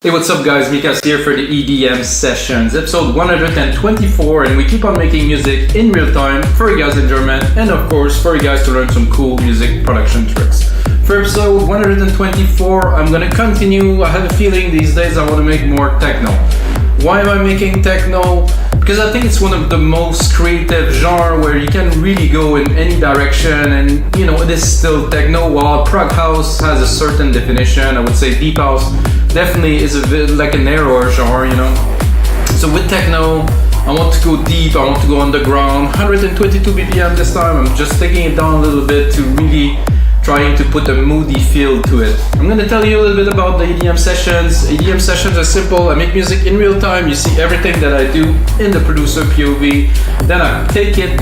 Hey, what's up guys, Mikas here for the EDM Sessions, episode 124, and we keep on making music in real time for you guys in German, and of course for you guys to learn some cool music production tricks. For episode 124, I'm gonna continue. I have a feeling these days I want to make more techno. Why am I making techno? Because I think it's one of the most creative genre where you can really go in any direction, and you know, it is still techno. While prog house has a certain definition, I would say deep house definitely is a bit like a narrower genre, you know. So with techno, I want to go deep, I want to go underground. 122 BPM this time. I'm just taking it down a little bit to really trying to put a moody feel to it. I'm gonna tell you a little bit about the EDM sessions. EDM sessions are simple. I make music in real time. You see everything that I do in the producer POV. Then I take it,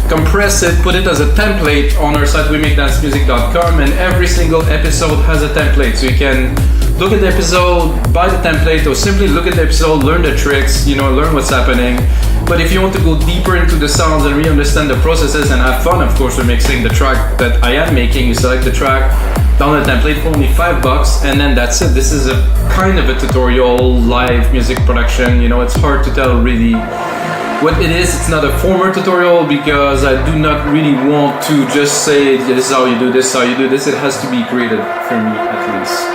compress it, put it as a template on our site wemakedancemusic.com, and every single episode has a template. So you can look at the episode, buy the template, or simply look at the episode, learn the tricks, you know, learn what's happening. But if you want to go deeper into the sounds and really understand the processes and have fun, of course, with mixing the track that I am making, you select the track, download the template for only $5, and then that's it. This is a kind of a tutorial, live music production. You know, it's hard to tell really what it is. It's not a formal tutorial because I do not really want to just say this is how you do this, how you do this. It has to be created for me at least.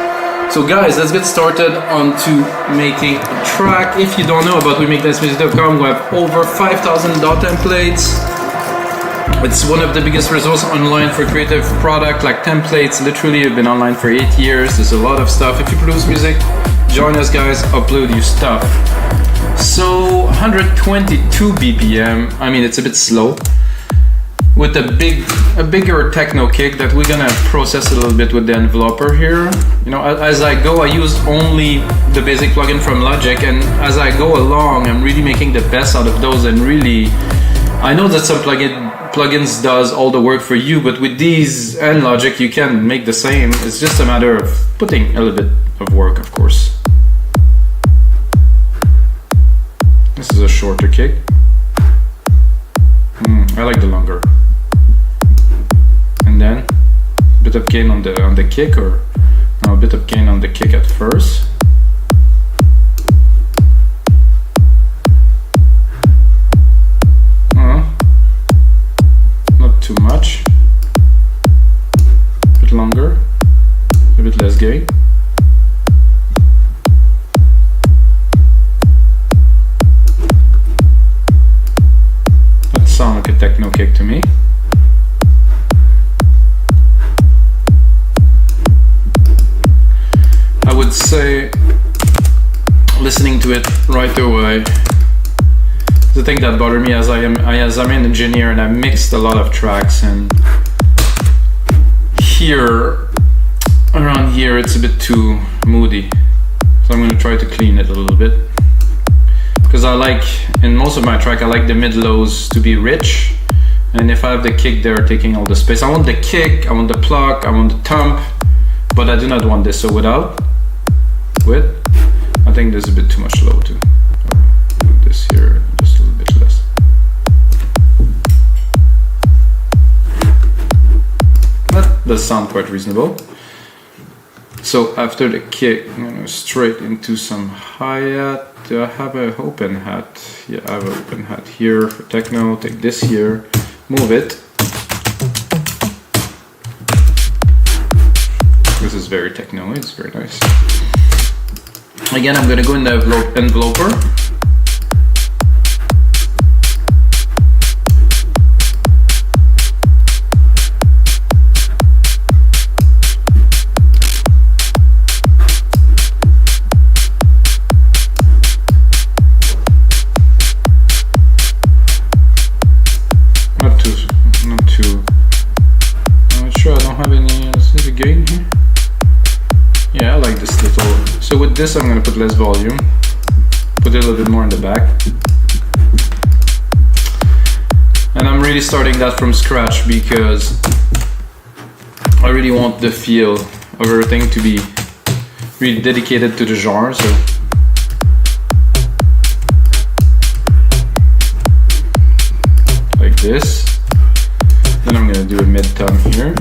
So guys, let's get started on to making a track. If you don't know about wemakedancemusic.com, we have over 5,000 DAW templates. It's one of the biggest resources online for creative product like templates. Literally, I've been online for 8 years. There's a lot of stuff. If you produce music, join us guys, upload your stuff. So 122 BPM, I mean it's a bit slow. With a bigger techno kick that we're gonna process a little bit with the enveloper here. You know, as I go, I use only the basic plugin from Logic, and as I go along, I'm really making the best out of those. And really, I know that some plugins does all the work for you, but with these and Logic, you can make the same. It's just a matter of putting a little bit of work, of course. This is a shorter kick. I like the longer. And then a bit of gain on the kick, or no, a bit of gain on the kick at first. Not too much. A bit longer, a bit less gain. That sounds like a techno kick to me. I would say, listening to it right away, the thing that bothered me as I'm an engineer and I mixed a lot of tracks, and here, around here, it's a bit too moody. So I'm going to try to clean it a little bit. Because I like, in most of my track, I like the mid-lows to be rich. And if I have the kick there taking all the space, I want the kick, I want the pluck, I want the thump, but I do not want this. So with, I think there's a bit too much low too. This here, just a little bit less. That does sound quite reasonable. So after the kick, I'm gonna straight into some hi-hat. Do I have an open hat? Yeah, I have an open hat here for techno. Take this here, move it. This is very techno, it's very nice. Again, I'm gonna go in the enveloper. Not too. I'm not sure, I don't have any. Is there a gain here? Yeah, I like this little. So with this, I'm gonna put less volume, put it a little bit more in the back. And I'm really starting that from scratch because I really want the feel of everything to be really dedicated to the genre. So like this. Then I'm gonna do a mid-tom here.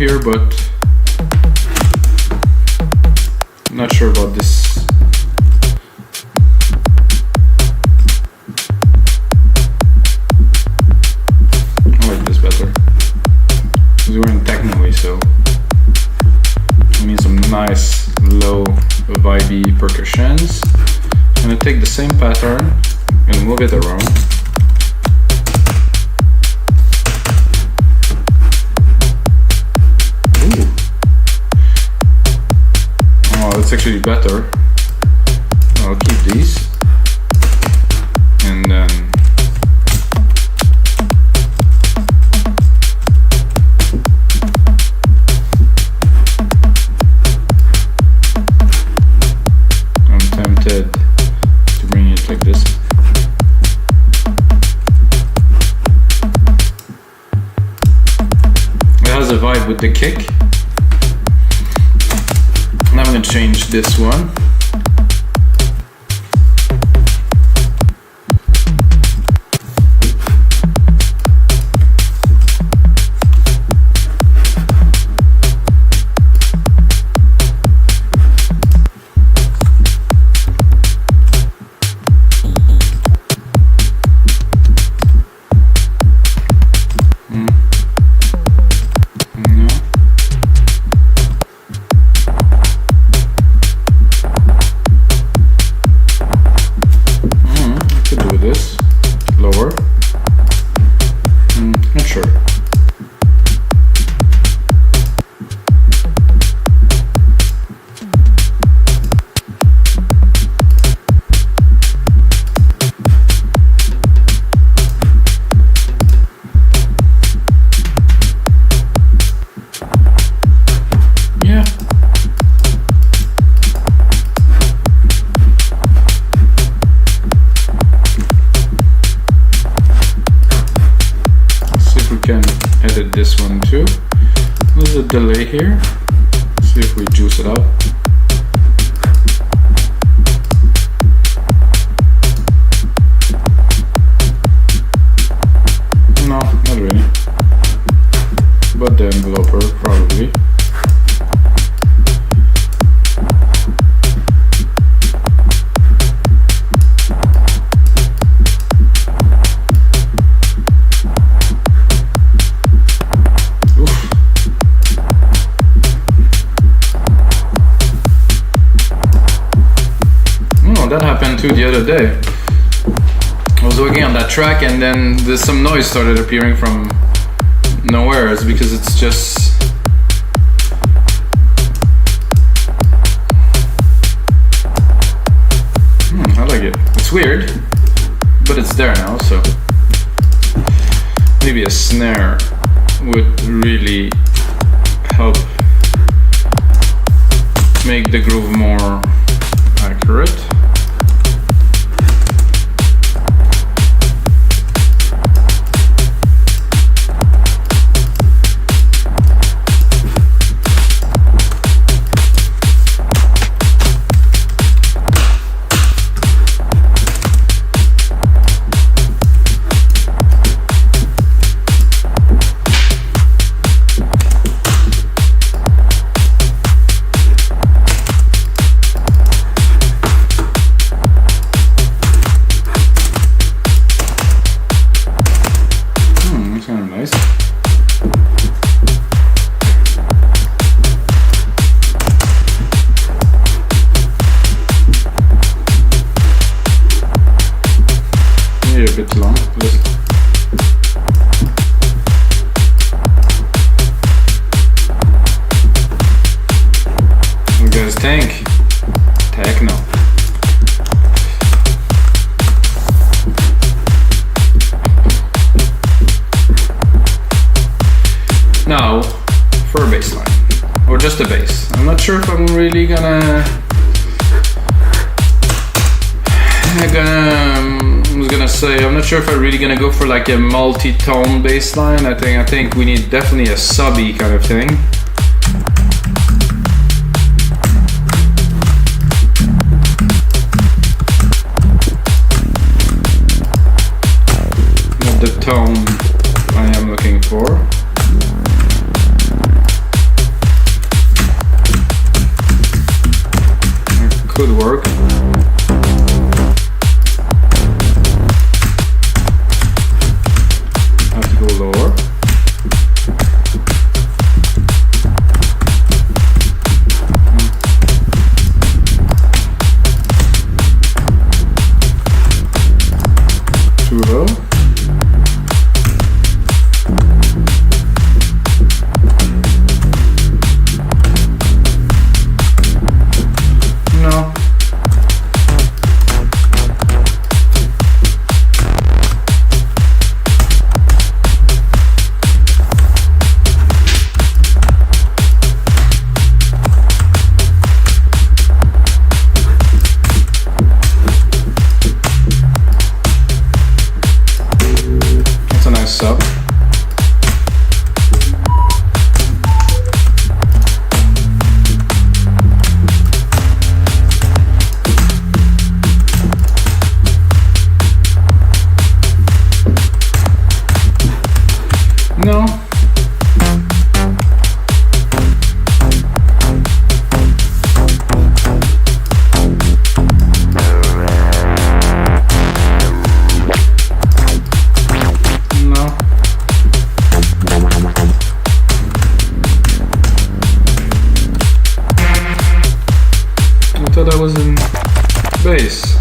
here, but I'm not sure about this. I like this better. Because we're in Techno, so we need some nice, low, vibey percussions. I'm gonna take the same pattern and move it around. Ooh. Oh, that's actually better. I'll keep these. And then to bring it like this. It has a vibe with the kick. Now I'm going to change this one. Edit this one too. There's a delay here. See if we juice it up. No, not really. But the enveloper probably. That happened too the other day. I was working on that track and then there's some noise started appearing from nowhere. It's because it's just I like it. It's weird, but it's there now, so maybe a snare would really help make the groove more accurate. A bit long. What do you guys think? Techno. Now, for a bass line, or just a bass. I'm not sure if I'm really gonna say, I'm not sure if I'm really gonna go for like a multi-tone bass line. I think we need definitely a subby kind of thing. Not the tone I am looking for. grow. No. That's a nice sub. No. No. I thought I was in bass.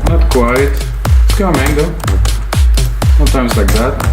Not quite. It's coming though. Sometimes like that.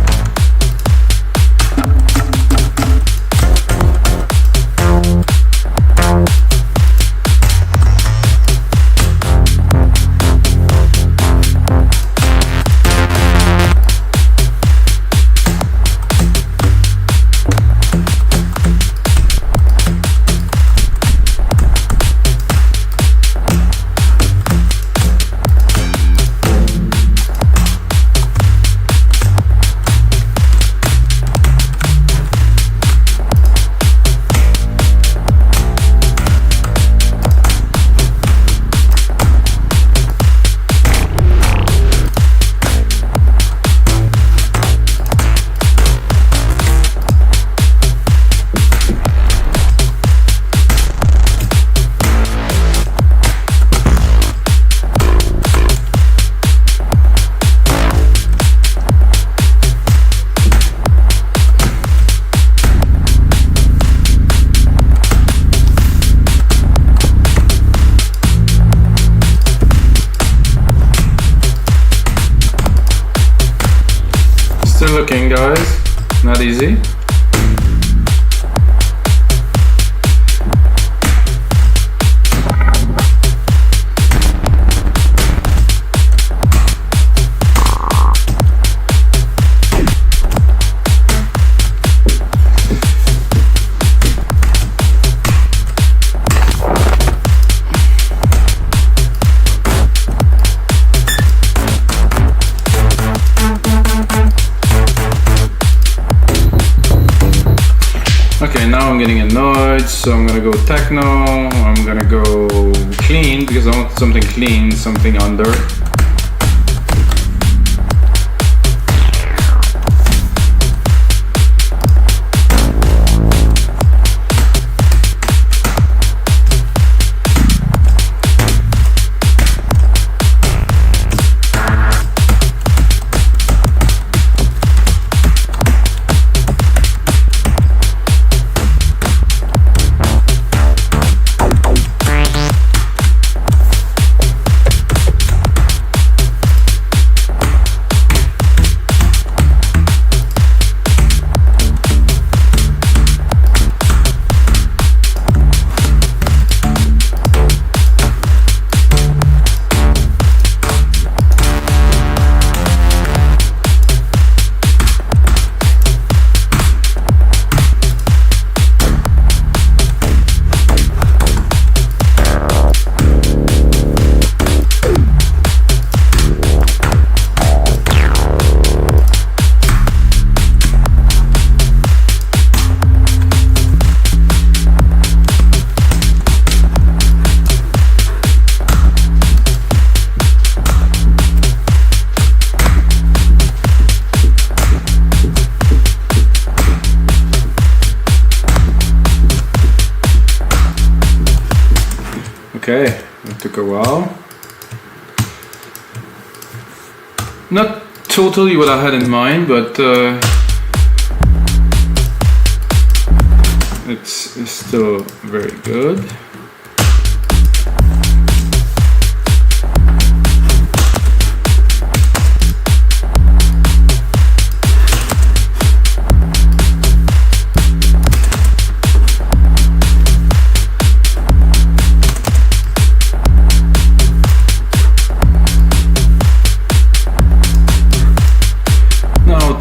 Still looking, guys. Not easy. Okay, now I'm getting annoyed, so I'm gonna go techno. I'm gonna go clean because I want something clean, something under. Okay, it took a while. Not totally what I had in mind, but it's still very good.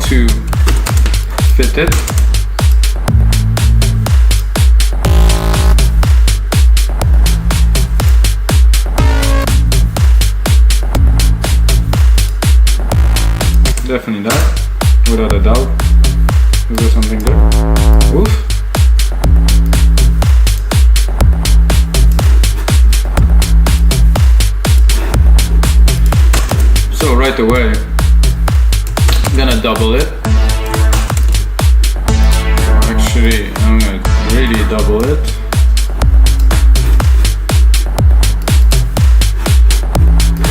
To fit it. Definitely that, without a doubt. Is there something there? Oof. So right away, I'm gonna double it. Actually, I'm gonna really double it.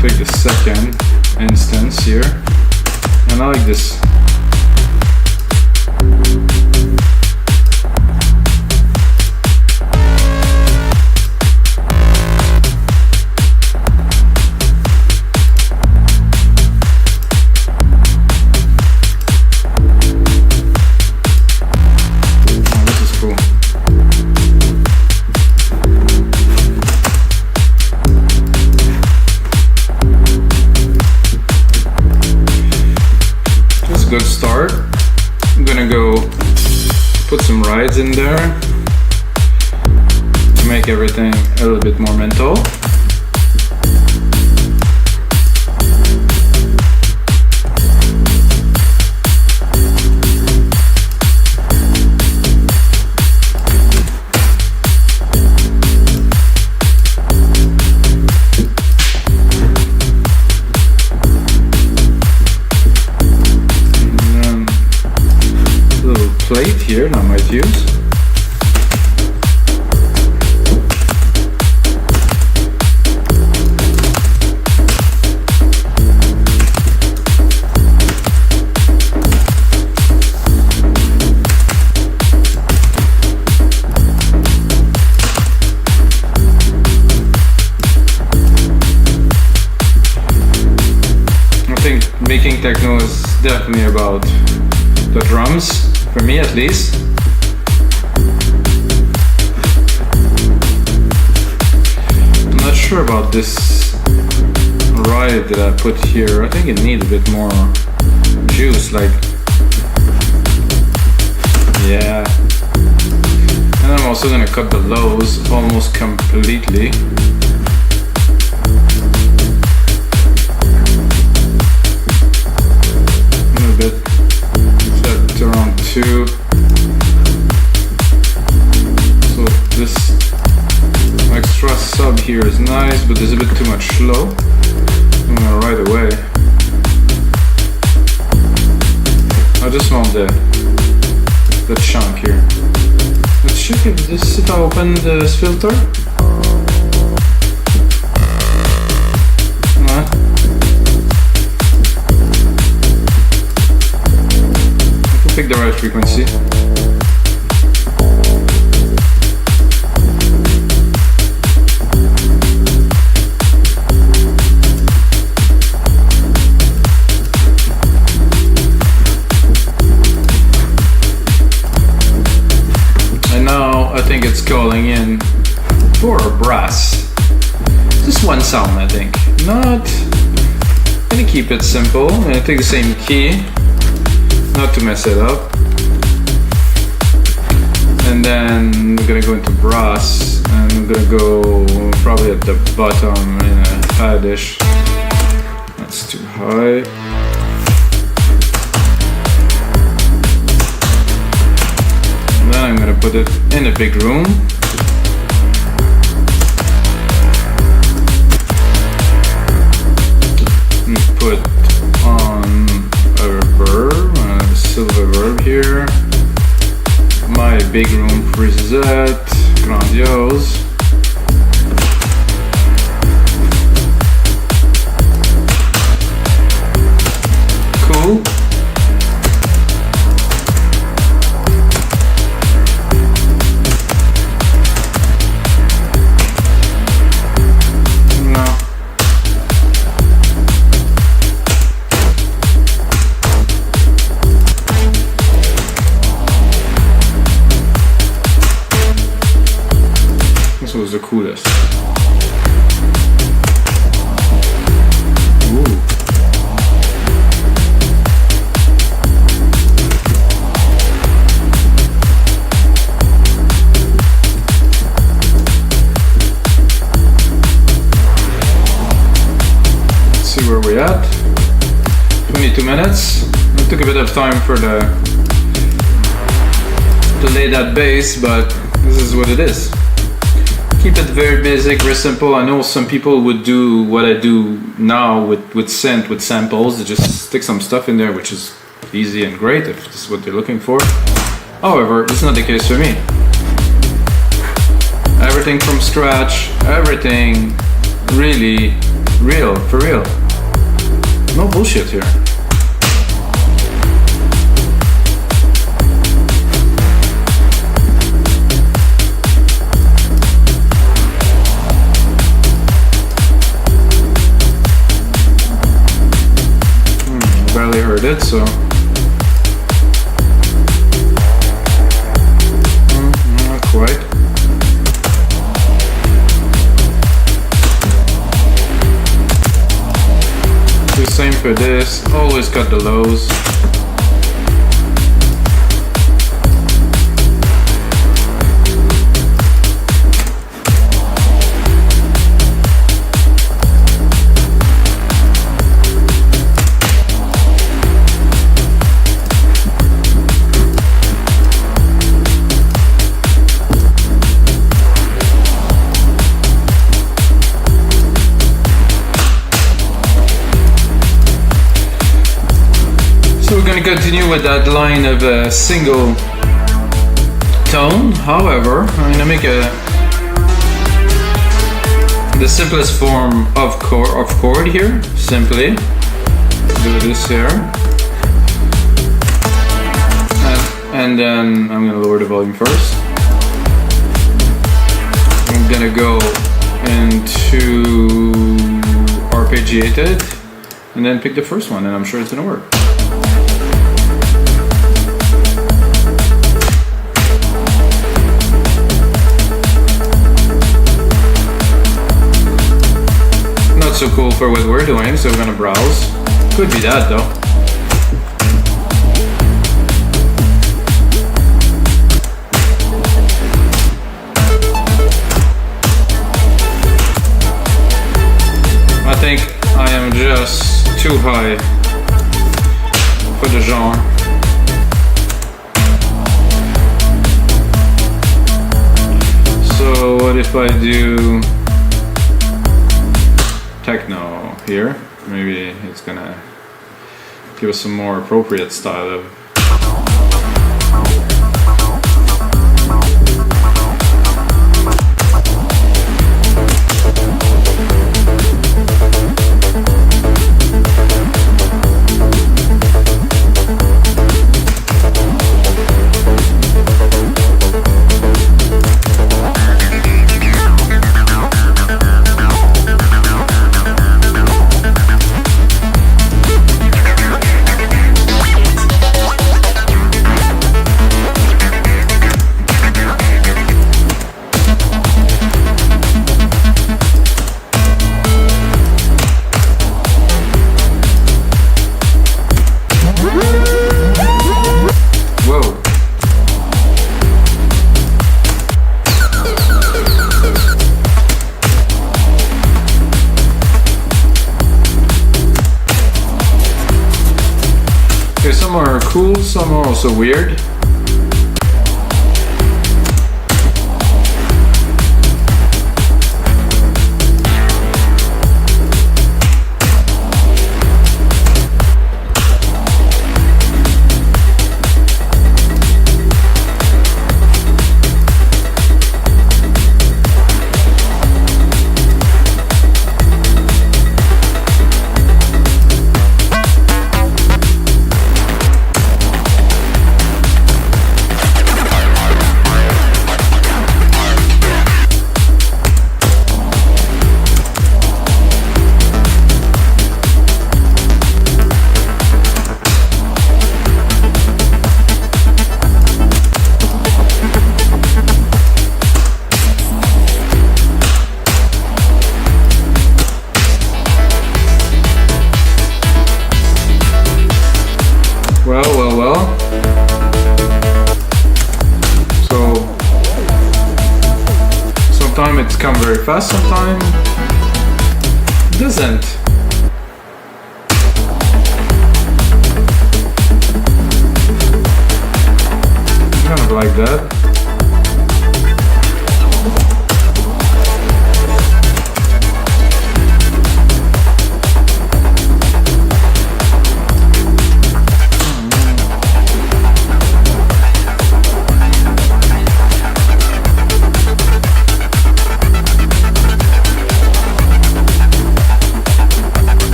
Take the second instance here, and I like this. Good start. I'm gonna go put some rides in there to make everything a little bit more mental. Plate here, and I might use. I think making techno is definitely about the drums. For me at least. I'm not sure about this ride that I put here. I think it needs a bit more juice, like, yeah. And I'm also gonna cut the lows almost completely. A little bit. Around 2. So this extra sub here is nice, but there's a bit too much slow. I'm gonna right away. I just want the chunk here. Let's check if I open this filter. Pick the right frequency. And now I think it's calling in for a brass. Just one sound, I think. I'm gonna keep it simple. I'm gonna take the same key, not to mess it up. And then we're gonna go into brass, and we're gonna go probably at the bottom in a high-dish. That's too high. And then I'm gonna put it in a big room. And put on a reverb, a silver reverb here. My big room preset, grandiose. coolest. Where we at? 22 minutes. It took a bit of time to lay that bass, but this is what it is. Keep it very basic, very simple. I know some people would do what I do now with synth, with samples. They just stick some stuff in there, which is easy and great if this is what they're looking for. However, it's not the case for me. Everything from scratch, everything really real, for real. No bullshit here. Barely heard it, so. Not quite. Same for this, always cut the lows. We're going to continue with that line of a single tone. However, I'm going to make the simplest form of chord here. Simply do this here, and then I'm going to lower the volume first. I'm going to go into arpeggiated, and then pick the first one, and I'm sure it's going to work. So cool for what we're doing, so we're gonna browse. Could be that though. I think I am just too high for the genre. So what if I do Techno here? Maybe it's gonna give us some more appropriate style of some are cool, some are also weird. Sometimes it's come very fast, sometimes it doesn't. Kind of like that.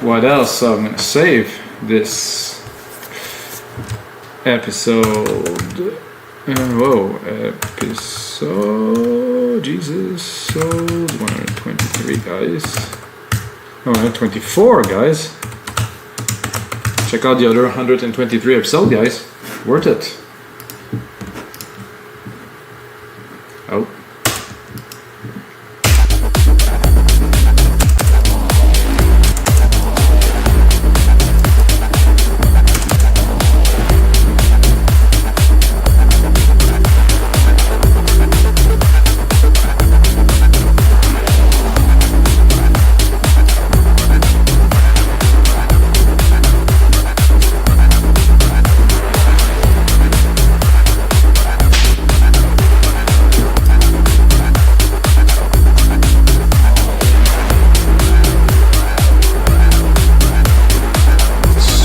What else? So I'm gonna save this episode. Episode. Jesus, so 123 guys. Oh, 124 guys. Check out the other 123 episode, guys. Worth it. Oh.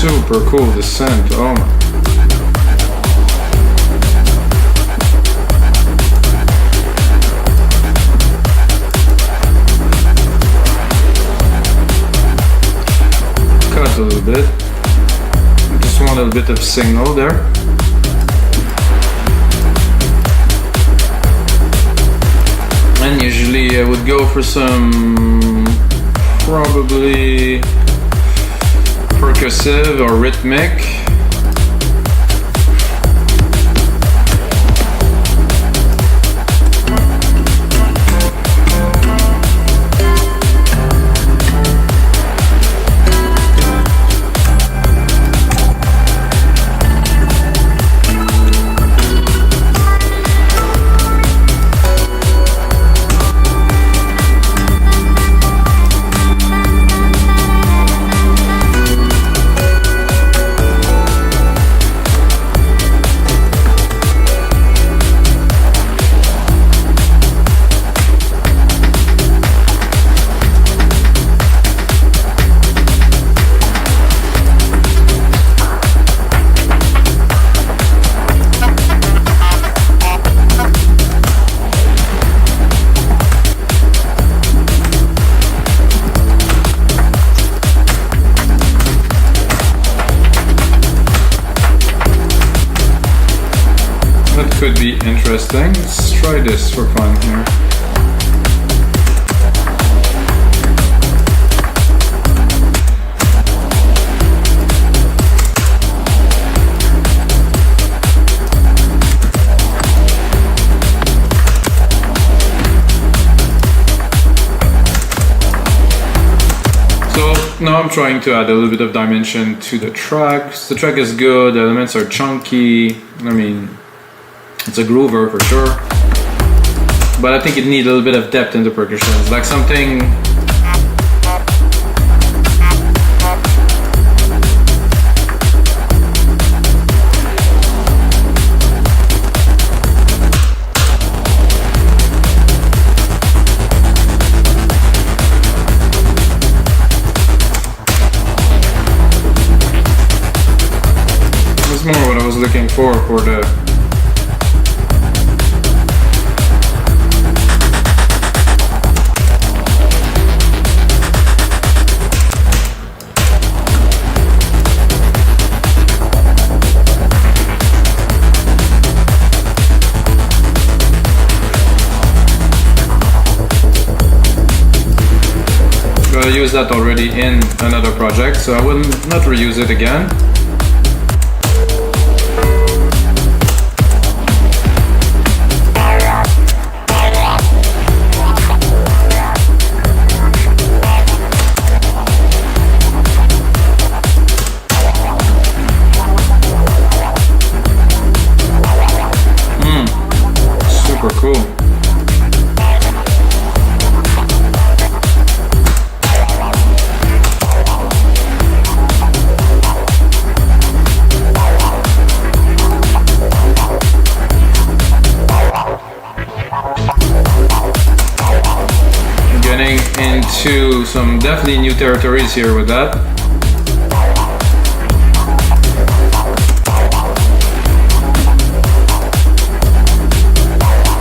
Super cool descent, oh my. Cut a little bit. Just want a little bit of signal there. And usually I would go for some probably percussive or rhythmic. Could be interesting. Let's try this for fun here. So now I'm trying to add a little bit of dimension to the track. The track is good, the elements are chunky. I mean, it's a groover for sure, but I think it needs a little bit of depth in the percussion. It's like something it's more what I was looking for the I used that already in another project, so I will not reuse it again. super cool. Getting into some definitely new territories here with that.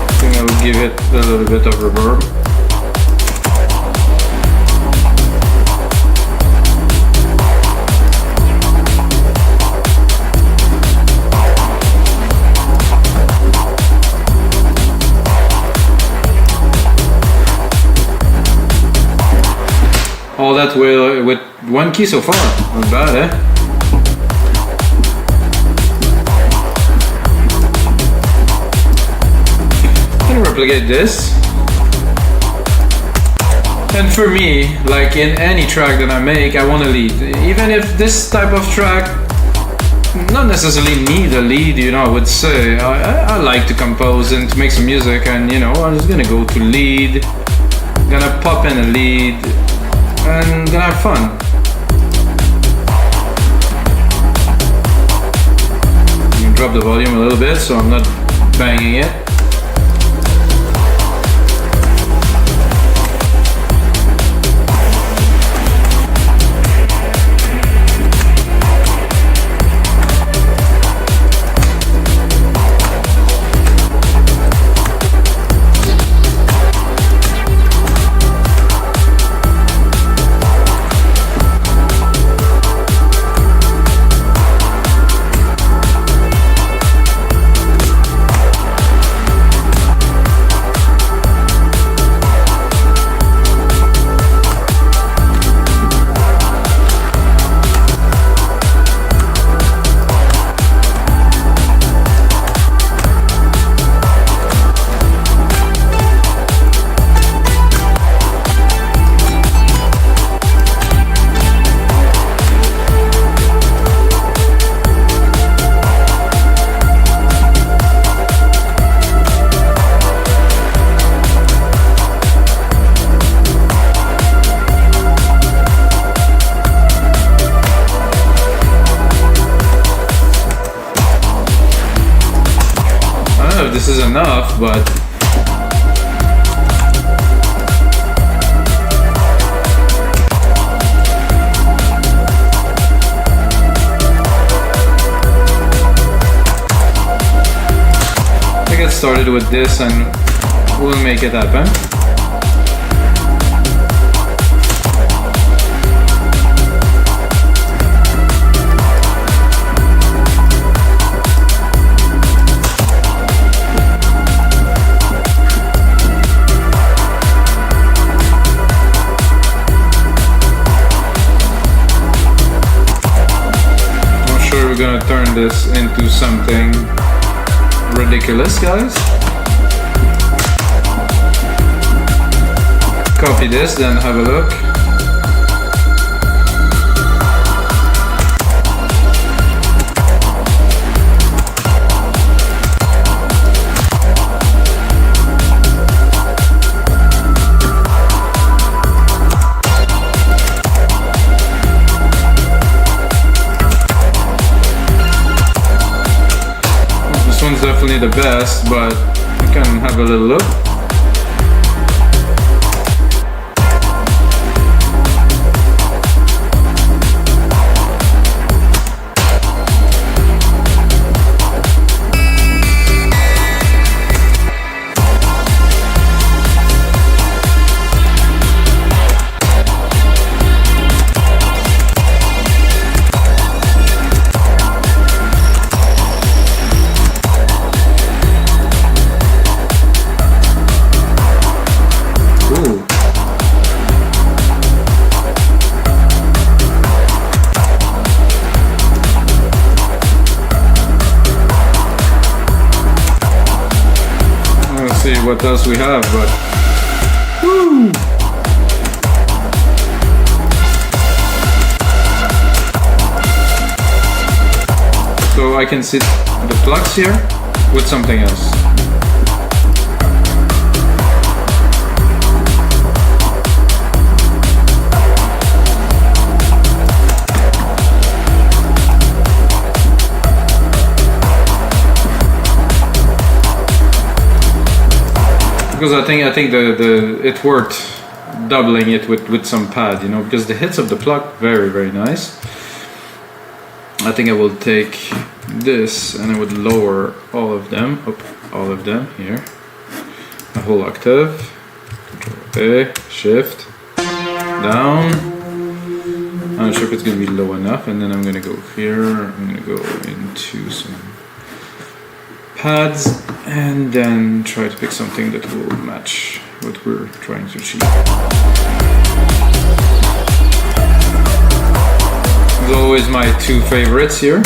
I think I'll give it a little bit of reverb. All that with one key so far, not bad, eh? I'm gonna replicate this. And for me, like in any track that I make, I want a lead. Even if this type of track not necessarily need a lead, you know, I would say. I like to compose and to make some music, and you know, I'm just gonna go to lead, gonna pop in a lead, and gonna have fun. Drop the volume a little bit so I'm not banging it. This is enough, but I get started with this and we'll make it happen. We're gonna turn this into something ridiculous, guys. Copy this, then have a look. One's definitely the best, but I can have a little look. See what else we have, but woo! So I can sit the plugs here with something else. because I think it worth doubling it with some pad, you know, because the hits of the pluck very nice. I think I will take this and I would lower all of them up, all of them here, a whole octave. Control A, shift down. I'm not sure if it's gonna be low enough, and then I'm gonna go here. I'm gonna go into some pads and then try to pick something that will match what we're trying to achieve. As always, my two favorites here.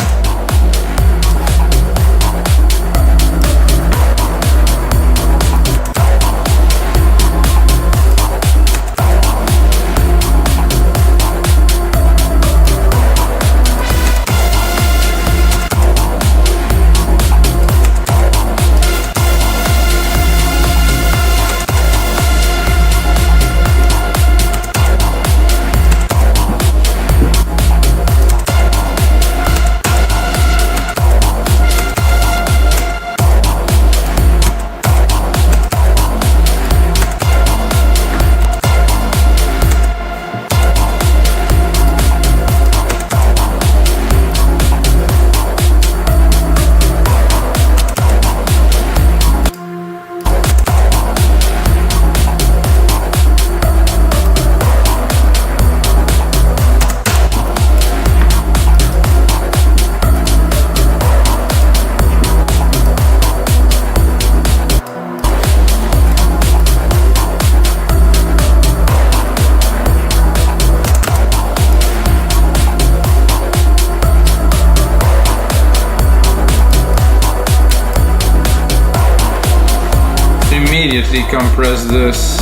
Immediately compress this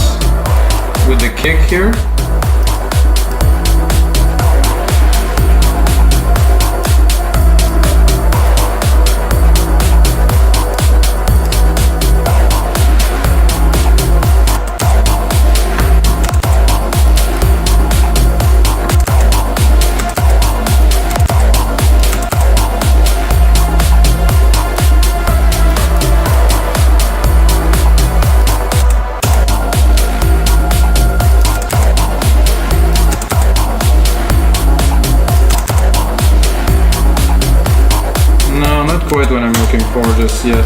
with the kick here. Quite what I'm looking for just yet.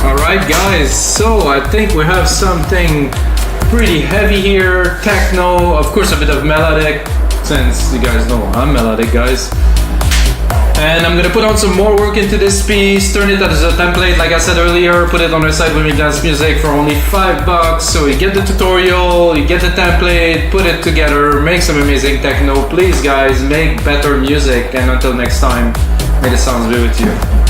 Alright guys, so I think we have something pretty heavy here, techno, of course a bit of melodic, since you guys know I'm melodic guys. And I'm gonna put on some more work into this piece, turn it as a template like I said earlier, put it on our site with me dance music for only $5. So you get the tutorial, you get the template, put it together, make some amazing techno. Please guys, make better music, and until next time, may the sounds be with you.